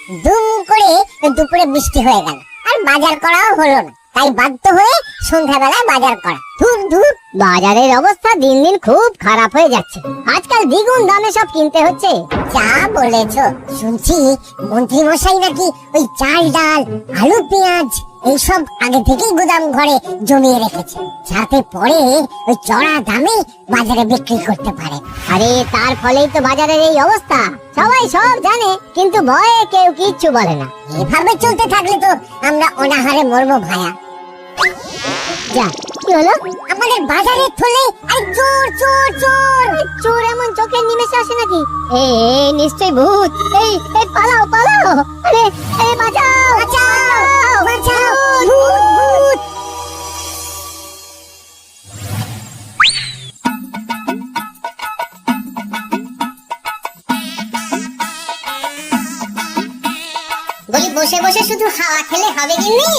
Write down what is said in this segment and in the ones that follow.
দুম করে দুপুরে বৃষ্টি হয়ে গেল, আর বাজার করাও হলো না। তাই বাধ্য হয়ে সন্ধ্যাবেলায় বাজার করা। ধুর ধুর, বাজারের অবস্থা দিন দিন খুব খারাপ হয়ে যাচ্ছে। আজকাল দ্বিগুণ দামে সব কিনতে হচ্ছে। যা বলেছো। শুনছি মন্ত্রী মশাই নাকি ওই চাল ডাল আলু পেঁয়াজ এইসব আগে থেকেই গুদাম ঘরে জমিয়ে রেখেছে, যাতে পরে ওই চড়া দামে বাজারে বিক্রি করতে পারে। আরে তার ফলেই তো বাজারের এই অবস্থা। সবাই সব জানে, কিন্তু ভয়ে কেউ কিচ্ছু বলে না। এভাবে চলতে থাকলে তো আমরা অনাহারে মরবো ভায়া। যা, কি হলো? আমাদের বাজারের থলে আর চোর চোর চোর। চোর এমন চোখের নিমেষে আসে নাকি? এই নিশ্চয় ভূত। এই পালাও পালাও। আরে বাঁচাও বাঁচাও বাঁচাও, ভূত ভূত। বলি বসে বসে শুধু হাওয়া খেলে হবে কিন্নি?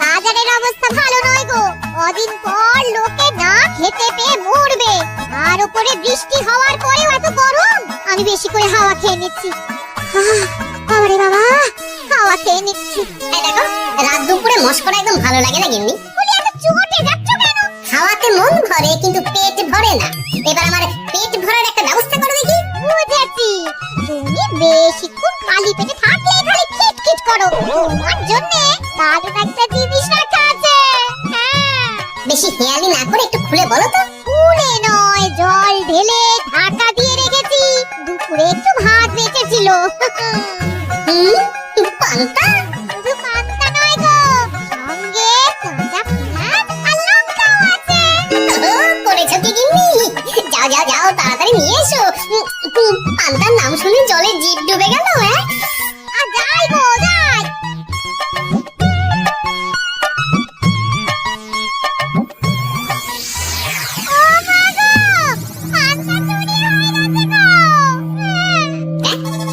বাজারের অবস্থা ভালো নয় গো। কদিন পর লোকে না খেতে পেয়ে মরবে, আর উপরে বৃষ্টি হওয়ার পরেও এত গরম। আমি বেশি করে হাওয়া খেয়ে নিচ্ছি। বাবারে বাবা, হাওয়া খেয়ে নিচ্ছি। এই দেখো, রাত দুপুরে মস্করা একদম ভালো লাগে না গিন্নি? বলি এত চোটে যাচ্ছ কেন? খাওয়াতে মন ভরে কিন্তু পেট ভরে না। এবার আমার পেট ভরার একটা ব্যবস্থা করে দেখি। বুঝেছি, তুমি বেশিক্ষণ খালি পেটে থাকলে খালি খিটখিট করো। তোমার জন্য দারুণ একটা জিনিস রাখা আছে। হ্যাঁ, বেশি হেয়ালি না করে একটু খুলে বলো তো। খুলে নয়, জল ঢেলে ঢাকা দিয়ে রেখেছি। দুপুরে একটু ভাত বেঁচেছিল। পান্তা? শুধু পান্তা নয় গো, সঙ্গে কাঁচা পেঁয়াজ আর লঙ্কাও আছে। করেছো কি গিন্নি? যাও যাও যাও, তাড়াতাড়ি নিয়ে এসো। পান্তার নাম শুনে জলে জিভ ডুবে গেল। হ্যাঁ, আর যাই গো যাই। ও মা গো, পান্তা চুরি হয়ে গেছে গো।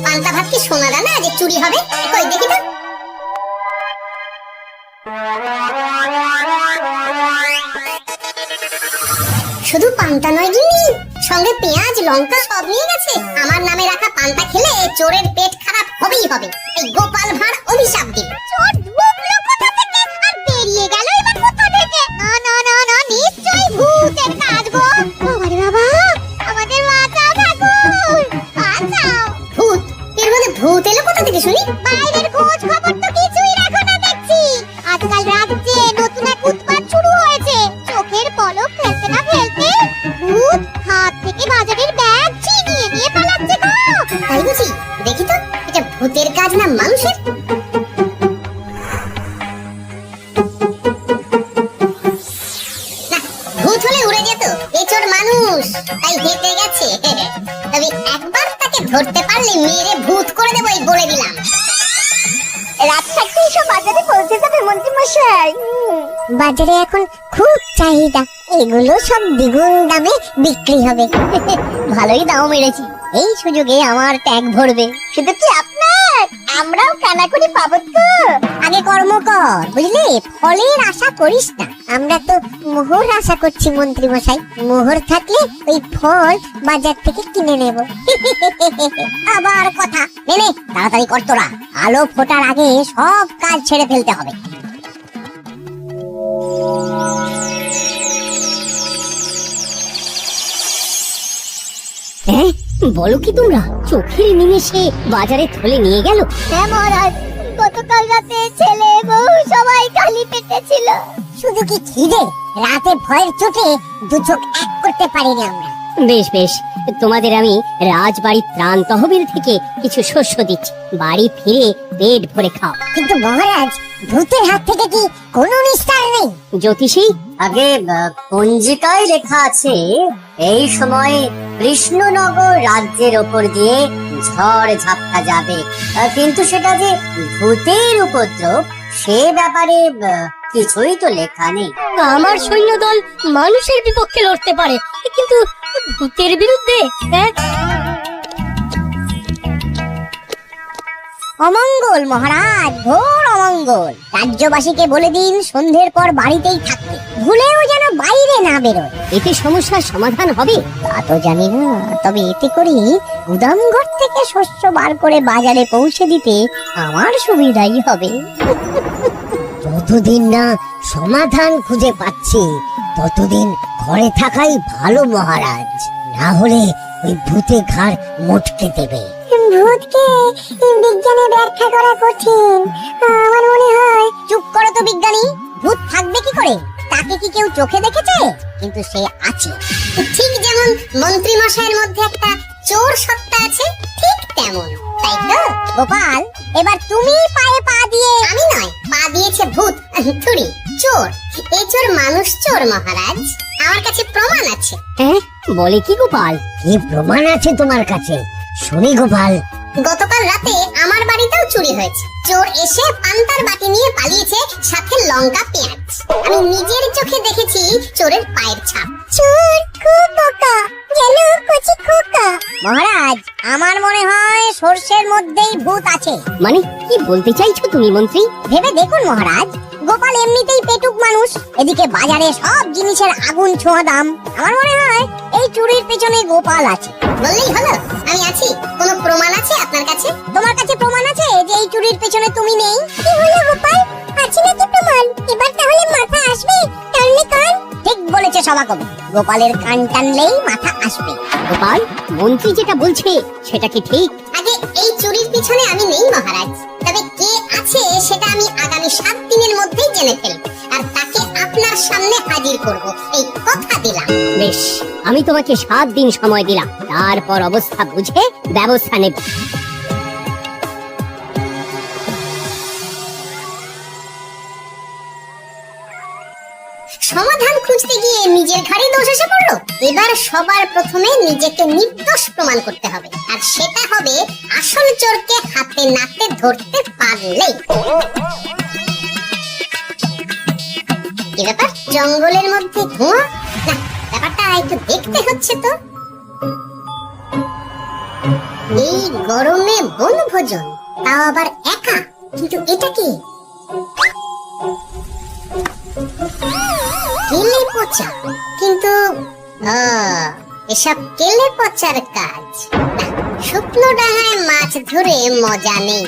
পান্তা ভাত কি সোনা দানা যে চুরি হবে? কই দেখি তো। শুধু পান্তা নয় গিন্নি, সঙ্গে পেঁয়াজ লঙ্কা সব নিয়ে গেছে। আমার নামে রাখা পান্তা খেলে চোরের পেট খারাপ হবেই হবে। এই গোপাল ভাঁড় অভিশাপ দিল। চোর ঢুকলো কোথা থেকে আর বেরিয়ে গেল এবার কোথা থেকে? না না না না, নিশ্চয়ই ভূতের কাজ গো। বাবারে বাবা, আমাদের বাঁচাও ঠাকুর, বাঁচাও। ভূত? এর মধ্যে ভূত এলো কোথা থেকে শুনি? বাইরের খোঁজ খবর তো কিছুই রাখো না দেখছি। আজকাল রাজ্যে নতুন এক উৎপাত শুরু হয়েছে। চোখের পলক ফেলতে না ফেলতে ভূত হাত থেকে বাজারের ব্যাগ ছিনিয়ে নিয়ে পালাচ্ছে গো। তাই বুঝি? দেখি তো, এটা ভূতের কাজ না মানুষের? না, ভূত হলে উড়ে যেত। এ চোর মানুষ, তাই হেঁটে গেছে। তবে একবার তাকে ধরতে পারলে মেরে ভূত করে দেবো, এই বলে দিলাম। রাত থাকতে সব বাজারে পৌঁছে যাবে মন্ত্রী মশাই। বাজারে এখন খুব চাহিদা, এগুলো সব দ্বিগুণ দামে বিক্রি হবে। ভালোই দাম মেরেছি, এই সুযোগে আমার ট্যাগ ভরবে। শুধু কি আপনার, আমরাও কানাকুড়ি পাবো তো। আগে কর্ম কর, বুঝলি? ফলের আশা করিস না। আমরা তো মোহর আশা করছি মন্ত্রী মশাই। মোহর থাকলে ওই ফল বাজার থেকে কিনে নেব। আবার কথা নেনে, তাড়াতাড়ি কর তোরা। আলো ফোটার আগে সব কাজ ছেড়ে ফেলতে হবে। বলো কি তোমরা? চোখের নিমেষে বাজারে থলে নিয়ে গেল। হ্যাঁ মহারাজ, গতকাল রাতে ছেলে বউ সবাই খালি পেটে ছিল। শুধু কি খিদে? রাতে ভয়ের চোটে দু চোখ এক করতে পারিনি আমরা। বেশ বেশ, তোমাদের আমি রাজবাড়ি ত্রাণ তহবিল থেকে কিছু শস্য দিচ্ছি। বাড়ি ফিরে পেট ভরে খাও। কিন্তু মহারাজ, ভূতের হাত থেকে কি কোনো নিস্তার নেই? জ্যোতিষী, আগে পঞ্জিকায় লেখা আছে এই সময়ে কৃষ্ণনগর রাজ্যের ওপর দিয়ে ঝড় ঝাপটা যাবে, কিন্তু সেটা যে ভূতের উপদ্রব সে ব্যাপারে কিছুই তো লেখা নেই। আমার সৈন্যদল মানুষের বিপক্ষে লড়তে পারে, কিন্তু ভূতের বিরুদ্ধে? অমঙ্গল মহারাজ, ঘোর অমঙ্গল। রাজ্যবাসীকে বলে দিন সন্ধ্যের পর বাড়িতেই থাকতে, ভুলেও যেন বাইরে না বেরোয়। এতে সমস্যার সমাধান হবে? তা তো জানি না, তবে এতে করে গুদামঘর থেকে শস্য বার করে বাজারে পৌঁছে দিতে আমার সুবিধাই হবে। যতদিন না সমাধান খুঁজে পাচ্ছি ততদিন ঘরে থাকাই ভালো মহারাজ, না হলে ওই ভূতে ঘাড় মোটকে দেবে। ভূতকে বিজ্ঞানে ব্যাখ্যা করা কঠিন, আমার মনে হয়। চুপ করো তো বিজ্ঞানী, ভূত থাকবে কি করে? তাকে কি কেউ চোখে দেখেছে? কিন্তু সে আছে। ঠিক যেমন মন্ত্রী মশাইয়ের মধ্যে একটা চোর সত্তা আছে, ঠিক তেমন, তাই তো? গোপাল, এবার তুমি পায়ে পা দিয়ে। আমি নয়, পা দিয়েছে ভূত, থুড়ি চোর। এই চোর মানুষ চোর মহারাজ, আমার কাছে প্রমাণ আছে। হ্যাঁ, বলে কি গোপাল? কি প্রমাণ আছে তোমার কাছে? শুনি গোপাল। গতকাল রাতে আমার বাড়িতেও চুরি হয়েছে। চোর এসে পান্তার বাটি নিয়ে পালিয়েছে, সাথে লঙ্কা পেঁয়াজ। আমি নিজের চোখে দেখেছি চোরের পায়ের ছাপ। চোর খুব বোকা, যেন কচি খোকা। মহারাজ, আমার মনে হয় সর্ষের মধ্যেই ভূত আছে। মানে কি বলতে চাইছো তুমি মন্ত্রী? ভেবে দেখুন মহারাজ, গোপাল এমনিতেই পেটুক মানুষ, এদিকে বাজারে সব জিনিসের আগুন ছোঁয়া দাম। আমার মনে হয় এই চুরির পেছনে গোপাল আছে। বললেই হলো আমি আছি। কোনো প্রমাণ আছে আপনার কাছে? তোমার কাছে প্রমাণ আছে যে এই চুরির পেছনে তুমি নেই? কি হলো গোপাল, আছে নাকি প্রমাণ? এবার তাহলে মাথা আসবে, টানলে কান। ঠিক বলেছে সভাকবি, গোপালের কান টানলেই মাথা আসবে। গোপাল, মন্ত্রী যেটা বলছে সেটা কি ঠিক? আগে এই চুরির পিছনে আমি নেই মহারাজ, তবে কে আছে সেটা আমি আগামী 7 দিনের মধ্যেই জেনে ফেলব, আর তাকে আপনার সামনে হাজির করব, এই কথা দিলাম। বেশ, আমি তোমাকে 7 দিন সময় দিলাম, তারপর অবস্থা বুঝে ব্যবস্থা নেব। সমাধান খুঁজতে গিয়ে নিজের ঘাড়ে দোষ এসে পড়লো। এবার সবার প্রথমে নিজেকে নির্দোষ প্রমাণ করতে হবে, আর সেটা হবে আসল চোরকে হাতে নাতে ধরতে পারলেই। কি ব্যাপার, জঙ্গলের মধ্যে ধোঁয়া? না, ব্যাপারটা একটু দেখতে হচ্ছে তো। এই গরমে বনভোজন, তাও আবার একা, কিন্তু এটা কি? কেলে পচা, কিন্তু এসব কেলে পচার কাজ না। শুকনো ডাঙায় মাছ ধরে মজা নেই।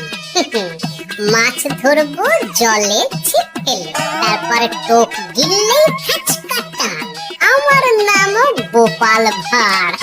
মাছ ধরবো জলে ছিপ ফেলে, তারপরে টোপ গিললেই খাঁচকা টান। আমার নামও গোপাল ভাঁড়।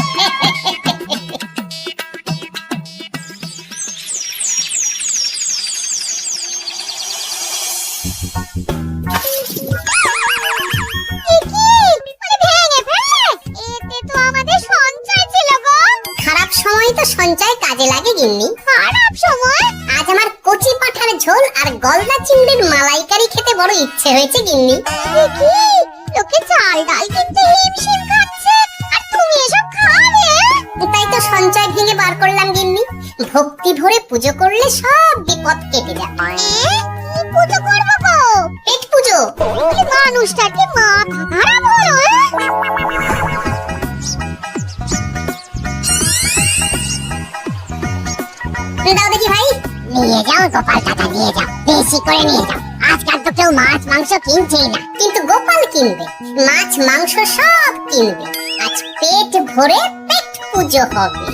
খারাপ সময় তো সঞ্চয় কাজে লাগে গিন্নি। খারাপ সময়? আজ আমার কচি পাঠার ঝোল আর গলদা চিংড়ির মালাইকারি খেতে বড় ইচ্ছে হয়েছে গিন্নি। লোকে চাল ডাল কিনতে হিমশিম খাচ্ছে, আর তুমি এসব খাবে? তাই তো সঞ্চয় ভেঙে বার করলাম গিন্নি। ভক্তি ভরে পুজো করলে সব বিপদ কেটে যাবে। কি পুজো করবো গো? পেট পুজো। মানুষটাকে মাথা খারাপ হলো। দাও দেখি ভাই। নিয়ে যাও গোপাল কাকা, নিয়ে যাও, বেশি করে নিয়ে যাও। আজকাল তো কেউ মাছ মাংস কিনছেই না, কিন্তু গোপাল কিনবে। মাছ মাংস সব কিনবে। আজ পেট ভরে পেট পুজো হবে।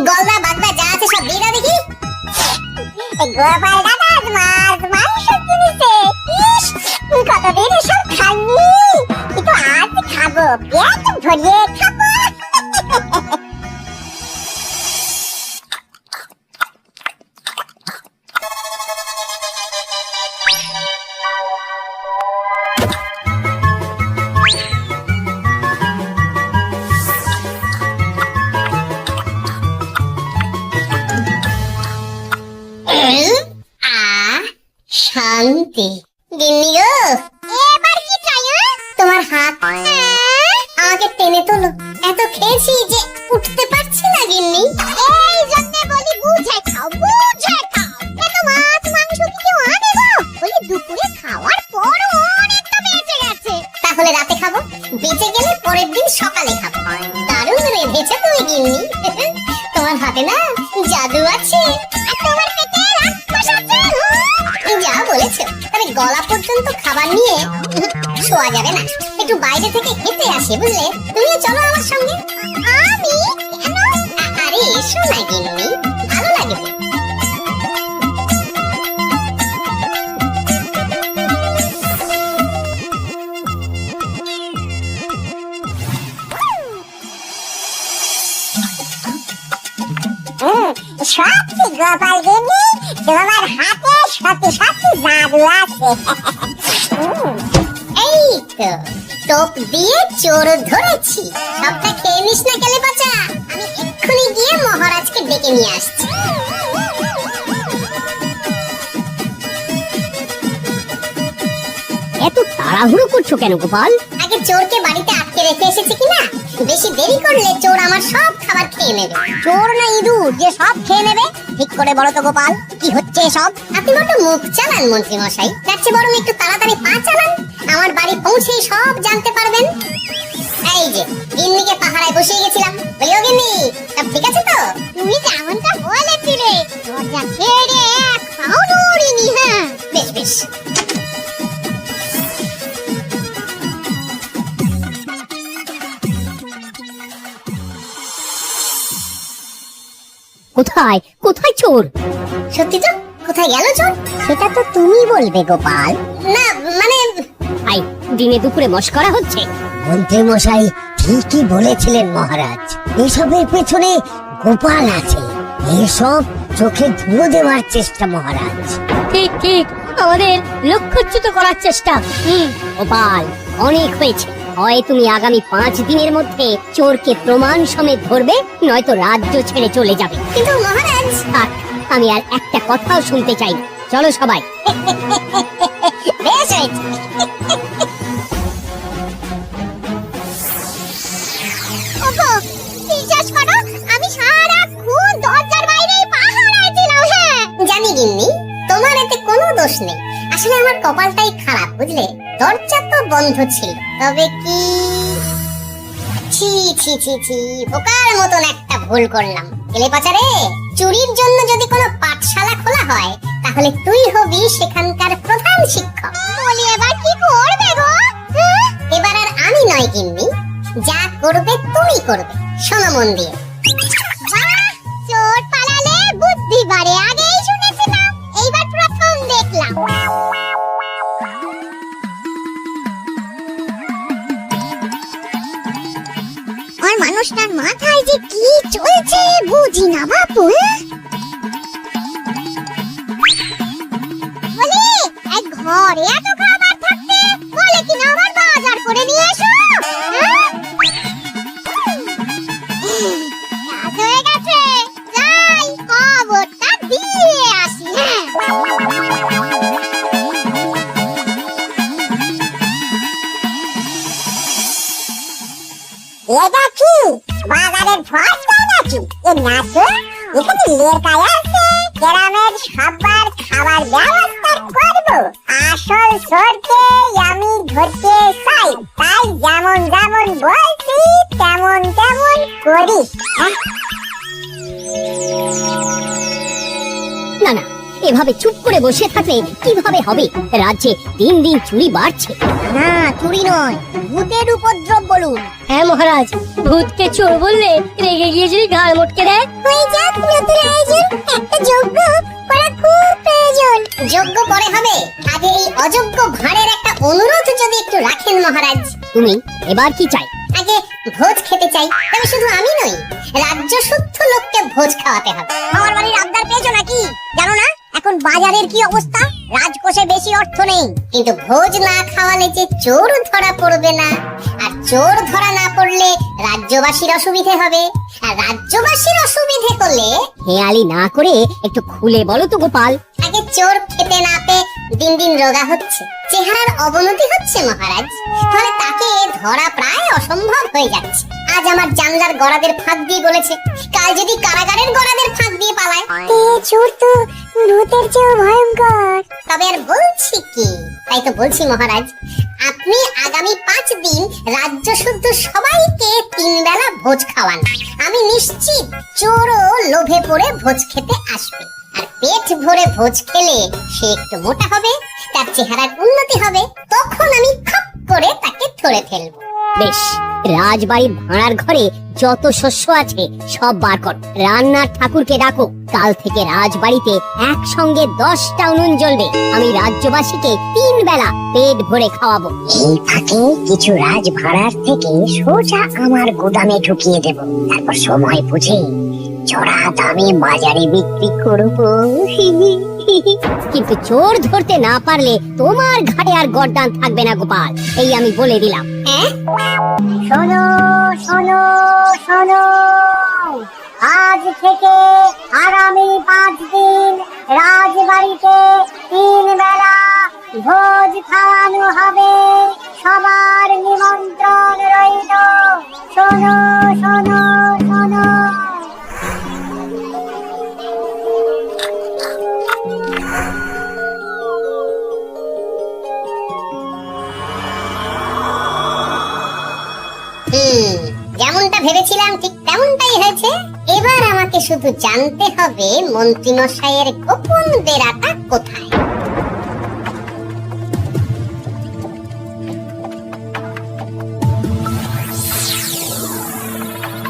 গলদা বাগদা যা আছে সব দিয়ে দাও দেখি। গোপাল দাদা মাছ মাংস কিনেছে, কতদিন সব খাইনি, কিন্তু আজ খাবো, পেট ভরিয়ে খাবো। শান্তি। গিন্নি গো, এবার কি চাই? তোমার হাত আমাকে টেনে তোলো, এত খেয়েছি যে উঠতে পারছি না গিন্নি। এই জন্য বলি বুঝে খাও, বুঝে খাও। এত মাছ মাংস কি কেউ আনে গো? বলি দুপুরে খাওয়ার পর অনেকটা বেঁচে গেছে। তাহলে রাতে খাবো, বেঁচে গেলে পরের দিন সকালে খাবো। দারুণ রেঁধেছো তুমি গিন্নি। তোমার হাতে না জাদু আছে, আর তোমার পেটে রাক্ষস আছে। যা বলেছো। গলা পর্যন্ত খাবার নিয়ে শোয়া যাবে না, একটু বাইরে থেকে হেঁটে আসি বুঝলে। তুমিও চলো আমার সঙ্গে। আমি কেন? আরে এসো না গিন্নি, ভালো লাগবে। সত্যি গোপাল গিন্নি, তোমার হাতে সত্যি সত্যি জাদু আছে। এই তো টোপ দিয়ে চোর ধরেছি। সবটা খেয়ে নিস না কেলে বাঁচা, আমি এক্ষুনি গিয়ে মহারাজকে ডেকে নিয়ে আসছি। এত তাড়াহুড়ো করছো কেন গোপাল? আগে চোরকে বাড়িতে আটকে রেখে এসেছি কিনা, বেশি দেরি করলে চোর আমার সব খাবার খেয়ে নেবে। চোর না ইঁদুর যে সব খেয়ে নেবে? ঠিক করে বলো তো গোপাল, কি হচ্ছে এসব? আপনি বড় মুখ চালান মন্ত্রী মশাই, তার চেয়ে বরং একটু তাড়াতাড়ি পা চালান, আমার বাড়ি পৌঁছেই সব জানতে পারবেন। এই যে গিন্নিকে পাহারায় বসিয়ে গেছিলাম, বলিও গিন্নি সব ঠিক আছে তো? তুমি যেমনটা বলেছিলে দরজা ছেড়ে এক পাও নড়িনি। হ্যাঁ বেশ বেশ। কোথায় কোথায় চোর? সত্যি তো, কোথায় গেল চোর? সেটা তো তুমি বলবে গোপাল। না মানে আই দিনে দুপুরে মশকরা হচ্ছে। মন্ত্রী মশাই ঠিকই বলেছিলেন মহারাজ, এসবের পেছনে গোপাল আছে। এসব চোখে ধুলো দেওয়ার চেষ্টা মহারাজ। ঠিক ঠিক, আমাদের লক্ষ্যচ্যুত করার চেষ্টা। গোপাল অনেক হয়েছে, হয় তুমি আগামী 5 দিনের মধ্যে চোরকে প্রমাণ সমেত ধরবে, নয়তো রাজ্য ছেড়ে চলে যাবে। কিন্তু মহারাজ। থাক, আমি আর একটা কথাও শুনতে চাই না। চলো সবাই। বেশ হয়েছে। ওগো, বিশ্বাস করো আমি সারাক্ষণ দরজার বাইরেই পাহারায় ছিলাম। হ্যাঁ জানি গিন্নি, তোমার এতে কোনো দোষ নেই। আসলে আমার কপালটাই খারাপ বুঝলে, দরজা তো বন্ধ ছিল। তবে কি ছি ছি ছি ছি, বোকার মতন একটা ভুল করলাম। এলে পাচারে, চুরির জন্য যদি কোনো পাঠশালা খোলা হয় তাহলে তুই হবি সেখানকার প্রধান শিক্ষক। বলি এবার কি করবে গো? এবার আর আমি নয় গিন্নি, যা করবে তুমি করবে। শোনো মন দিয়ে। চোর পালালে বুদ্ধি বাড়ে, আগেই শুনেছিলাম, এইবার প্রথম দেখলাম। আর মানুষটার মাথায় যে কি চলছে বুঝি না বাপু। বলি এই ঘরে এত খাবার থাকতে বলে কিনা আমার বাজার করে নিয়ে এসো। কাজ হয়ে গেছে, যাই খবরটা দিয়ে আসি। এটা কি বাজারের ফসল নাকি? এ না তো, এখানে লেখা আছে গ্রামের সবার খাবার ব্যবস্থা করব। আসল চোরকে আমি ধরতে চাই, তাই যেমন যেমন বলছি তেমন তেমন করিস। না না, এভাবে চুপ করে বসে থাকলে কিভাবে হবে? রাজ্যে দিন দিন চুরি বাড়ছে। না চুরি নয়, ভূতের উপদ্রব বলুন। হ্যাঁ মহারাজ, ভূতকে চোর বললে রেগে গিয়ে যদি ঘাড় মটকে দেয়। হয়ে যাক নতুন আয়োজন, একটা যজ্ঞ করা খুব প্রয়োজন। যোগ্য পরে হবে, আগে এই অযোগ্য ভাঁড়ের একটা অনুরোধ যদি একটু রাখেন মহারাজ। তুমি এবার কি চাই? আগে ভোজ খেতে চাই, তবে শুধু আমি নই, রাজ্য শুদ্ধ লোককে ভোজ খাওয়াতে হবে। আমার বাড়ির আবদার পেয়েছো নাকি? জানো না এখন বাজারের কি অবস্থা? রাজকোষে বেশি অর্থ নেই। কিন্তু ভোজ না খাওয়ালে যে চোর ধরা পড়বে না, আর চোর ধরা না পড়লে রাজ্যবাসীর অসুবিধে হবে, আর রাজ্যবাসীর অসুবিধে করলে হেয়ালি না করে একটু খুলে বলো তো গোপাল। আগে চোর খেতে না পেয়ে দিন দিন রোগা হচ্ছে, চেহারার অবনতি হচ্ছে মহারাজ, ফলে তাকে ধরা প্রায় অসম্ভব হয়ে যাচ্ছে। আজ আমার জানলার গড়াদের ফাঁক দিয়ে বলেছে, কাল যদি কারাগারের গড়াদের ফাঁক দিয়ে পালায়। চোর তো ভূতের চেয়েও ভয়ঙ্কর। তবে আর বলছি কি, তাই তো বলছি মহারাজ, আপনি আগামী 5 দিন রাজ্য শুদ্ধ সবাইকে 3 বেলা ভোজ খাওয়ান। আমি নিশ্চিত চোরও লোভে পড়ে ভোজ খেতে আসবে, আর পেট ভরে ভোজ খেলে সে একটু মোটা হবে, তার চেহারার উন্নতি হবে, তখন আমি খপ করে তাকে ধরে ফেলবো। বেশ, রাজবাড়ির ভাড়ার ঘরে যত শস্য আছে সব বার কর। রান্নার ঠাকুরকে ডাকো। কাল থেকে রাজবাড়িতে একসঙ্গে 10টা উনুন জ্বলবে। আমি রাজ্যবাসীকে 3 বেলা পেট ভরে খাওয়াবো। এই ফাঁকে কিছু রাজ ভাড়ার থেকে সোজা আমার গোদামে ঢুকিয়ে দেব, তারপর সময় বুঝে চড়া দামে বাজারে বিক্রি করব। কিন্তু চোর ধরতে না পারলে তোমার ঘাড়ে আর গর্দান থাকবে না গোপাল, এই আমি বলে দিলাম। শোনো শোনো শোনো, আজ থেকে আগামী 5 দিন রাজবাড়িতে 3 বেলা ভোজ খাওয়ানো হবে। সবার নিমন্ত্রণ রইল। শোনো শোনো শোনো। যেমনটা ভেবেছিলাম ঠিক তেমনটাই হয়েছে। এবার আমাকে শুধু জানতে হবে মন্ত্রী মশাইয়ের গোপন ডেরাটা কোথায়।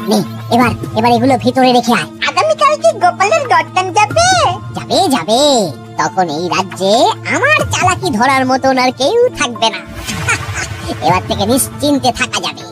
নে, এবার এবার এগুলো ভিতরে রেখে আয়। আগামীকাল কি গোপালের গর্দান যাবে? যাবে যাবে, তখন এই রাজ্যে আমার চালাকি ধরার মতন আর কেউ থাকবে না। এবার থেকে নিশ্চিন্তে থাকা যাবে।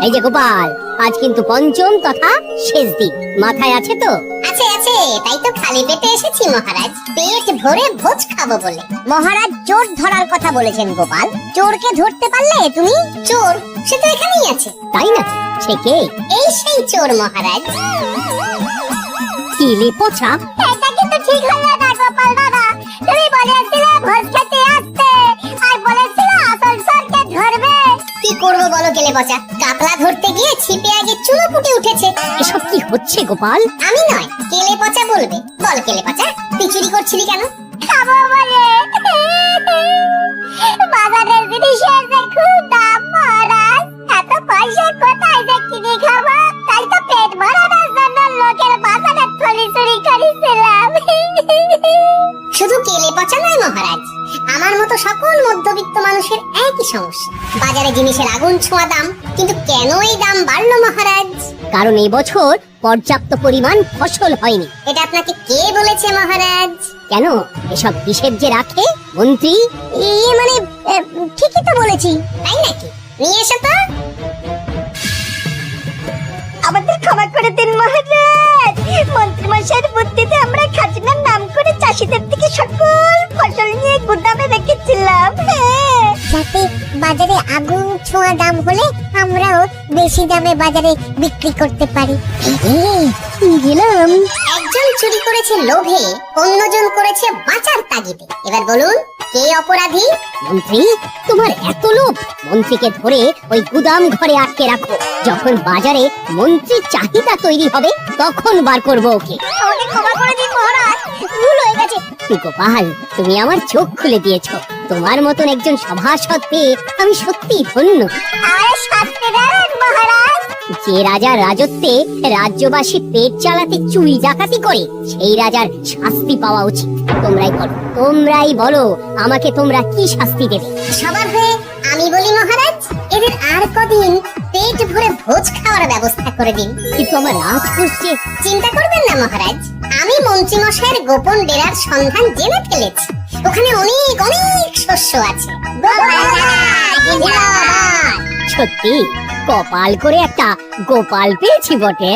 এই যে গোপাল, আজ কিন্তু পঞ্চম তথা শেষ দিন, মাথায় আছে তো? আছে আছে, তাই তো খালি পেটে এসেছি মহারাজ, পেট ভরে ভোজ খাবো বলে। মহারাজ চোর ধরার কথা বলেছেন গোপাল, চোরকে ধরতে পারলে তুমি? চোর সে তো এখানেই আছে। তাই না? সে কে? এই সেই চোর মহারাজ। কিলে পচা। এটা কিন্তু ঠিক হলো না গোপাল দাদা। তুমি বলেছিলে ভোজ খেতে আসতে, আর বলেছিলে আসল চোরকে ধরবে। কি করবো বলো গেলে পচা, কাপলা ধরতে গিয়ে ছিপে আগে চুনো ফুটে উঠেছে। এসব কি হচ্ছে গোপাল? আমি নয়, কেলে পচা বলবে। বল কেলে পচা, তুই চুরি করছিলি কেন? খাবো বলে। বাজারের জিনিসের যে খুব দাম মহারাজ, এত পয়সা কোথায় যে কিনে খাবো? তাই তো পেট ভরানোর জন্য লোকের বাজারের থলি চুরি করেছিলাম। শুধু কেলে পচা নয় মহারাজ, আমার মতো সকল মধ্যবিত্ত মানুষের একই সমস্যা। বাজারে জিনিসের আগুন ছোঁয়া দাম, কিন্তু কেন এই দাম বাড়লো মহারাজ? কারণ এই বছর পর্যাপ্ত পরিমাণ ফসল হয়নি। এটা আপনাকে কে বলেছে মহারাজ? কেন, এসব হিসেব যে রাখে মন্ত্রী। মানে ঠিকই তো বলেছি। তাই নাকি? নিয়ে এসো তো। আমাদের ক্ষমা করে দিন মহারাজ। মন্ত্রী মশাইয়ের বুদ্ধিতে আমরা খাজনার নাম করে চাষিদের থেকে সকল ফসল নিয়ে গুদামে রেখেছিলাম। যাতে বাজারে আগুন ছোঁয়া দাম হলে আমরাও বেশি দামে বাজারে বিক্রি করতে পারি। গেলাম। একজন চুরি করেছে লোভে, অন্যজন করেছে বাঁচার তাগিদে। এবার বলুন কে অপরাধী? মন্ত্রী, তোমার এত লোভ? মন্ত্রীকে ধরে ওই গুদাম ঘরে আটকে রাখো। যখন বাজারে মন্ত্রীর চাহিদা তৈরি হবে তখন বার করবো ওকে। আমাকে ক্ষমা করে দিন মহারাজ, ভুল হয়ে গেছে। গোপাল, তুমি আমার চোখ খুলে দিয়েছো। তোমার মতন একজন সভাসদ পেয়ে আমি সত্যি ধন্য। আমারে শাস্তি দেন মহারাজ। যে রাজার রাজত্বে রাজ্যবাসী পেট চালাতে চুরি ডাকাতি করে, সেই রাজার শাস্তি পাওয়া উচিত। তোমরাই বলো আমাকে তোমরা কি শাস্তি দেবে? সবার হয়ে আমি বলি মহারাজ, এদের আর কদিন পেট ভরে ভোজ খাওয়ার ব্যবস্থা করে দিন। কিন্তু আমার রাজ করছে। চিন্তা করবেন না মহারাজ, আমি মন্ত্রী মশাইয়ের গোপন ডেরার সন্ধান জেনে ফেলেছি। ওখানে অনেক অনেক শস্য আছে। সত্যি কপাল করে একটা গোপাল পেয়েছি বটে।